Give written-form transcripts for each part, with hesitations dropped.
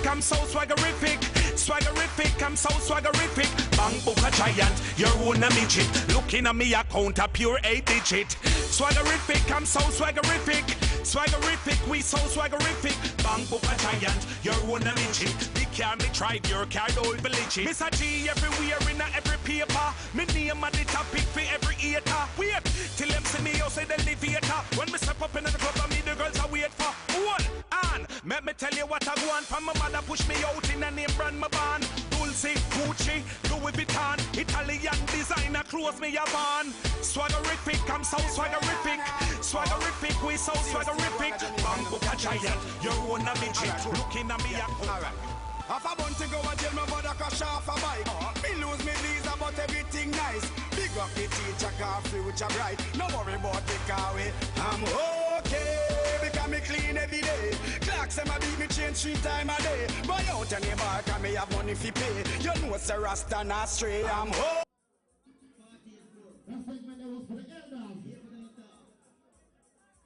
I'm so swaggerific. Swaggerific, I'm so swaggerific. Bang book a giant, you're one a midget. Looking at me account a pure 8-digit. Swaggerific, I'm so swaggerific. Swaggerific, we so swaggerific. Bang book a giant, you're one a midget. The car me tribe, your car old village. Miss a G everywhere in every paper. Me name at the topic for every eater. Wait till them see me, you say the elevator. When me step up in the club, I meet the girls I wait for. Hold on, let me tell you what I want. From my mother push me out in a name brand my band. Dulce, Gucci, Louis Vuitton, Italian designer clothes me a van. Swaggerific, I'm so swaggerific. Swaggerific, we so swaggerific. Bang book a giant, you're one a midget. Looking at me a alright. Half a month to go and jail, my brother crash off a bike. Me lose me visa, but everything nice. Big up the teacher, car future bright. No worry about the car way. I'm okay, because me clean every day. Clocks and my beat me change 3 times a day. Buy out any bar, cause me have money fi pay. You know it's a rasta not stray. I'm okay. That segment that was for the elders. Here for the top.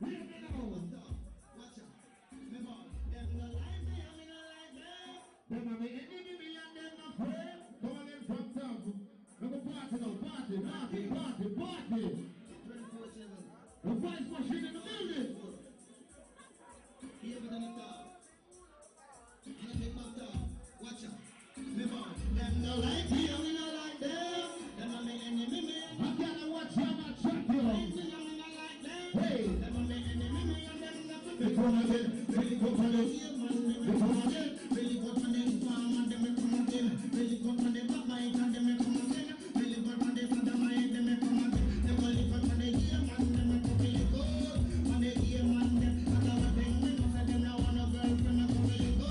Here for the top. Watch out. Remember, them no like me, I'm no like them. Them are me enemy and them no friend. Come again from top. Let me party now, party, party, party, party. 24/7. The vice machine in the building. Here for the top. And I take my top. Watch out. Remember, them no like me, I'm no like them. Them are me enemy. I gotta watch how my champion. Hey, them are me enemy and them not to be. Come again, really go for this. Come again, really go for this. Farm and them come again. Really go for the back mic and them come again. Really go for the father mic, them come again. Them only go for the ear man, them come really go. On the ear man, them other thing we know say them now want a girlfriend, them come really go.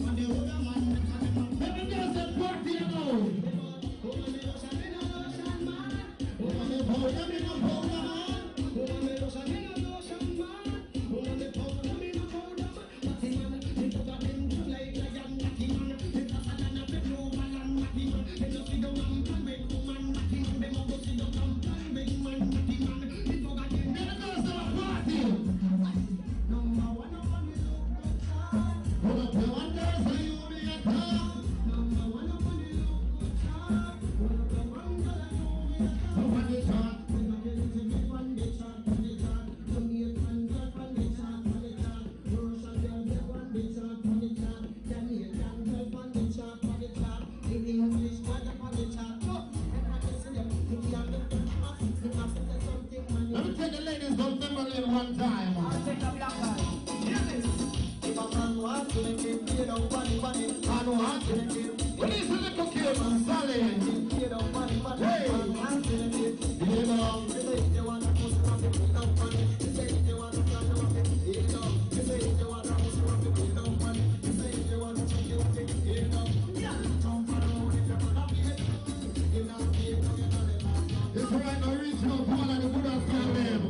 On the other man, them come them. Let me just a party now. Let me take the ladies go memory one time. I'll take a black guy. If a man wants to make him get on funny, man wants to make him. What is the little kid man, Sally? Get on funny, hey, man wants to make him. You know, they want to push him up, get on funny. They want to fly him up, get on. They want to push him up, get on funny. They want to take him up, get on. Yeah, don't follow if you're gonna be it. You're not be it, you're not it. It's right now, reach out, come on, and the Buddha's going there.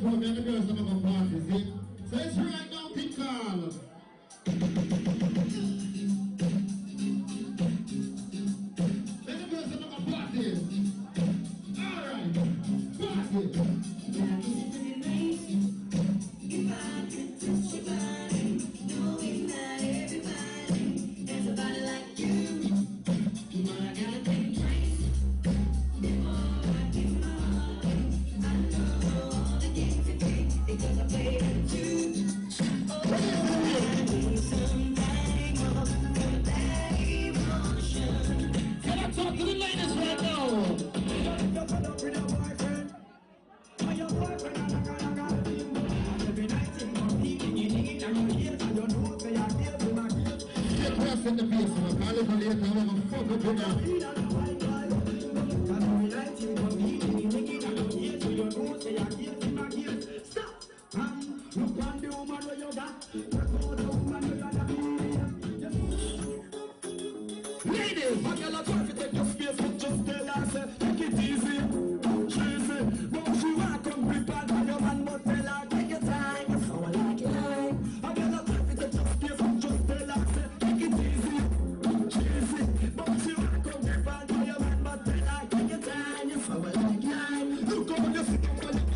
for me and the girls that have a party, see? So it's right now, King Carl. Let the girls that have a party. Alright, party. If I could touch your body, knowing that everybody has a body like you, but I gotta take a drink before I get my heart. I know all the games you play because I play them too. Oh, I need somebody more with that emotion. Can I talk to the ladies right now? You're fed up with your boyfriend. And your boyfriend and every night you come eating, you dig it and you hear and you know they are here to my kids. Get rest in the place, I'm a call it later, I'm gonna fuck up with them. Every night you come eating, you dig it and you hear so you know they are here to my kids. Stop! Look on the woman where you got. Look on the woman where you got. Ladies, I got a try to take your space, but just tell her, say, take it easy. Easy. Don't you want to come prepared by your man, but tell her, take your time. That's how I like it. I got a try to take your space, but just tell her, say, take it easy. Easy. Don't you want to come prepared by your man, but tell her, take your time. That's how I like it. Look over your sit down.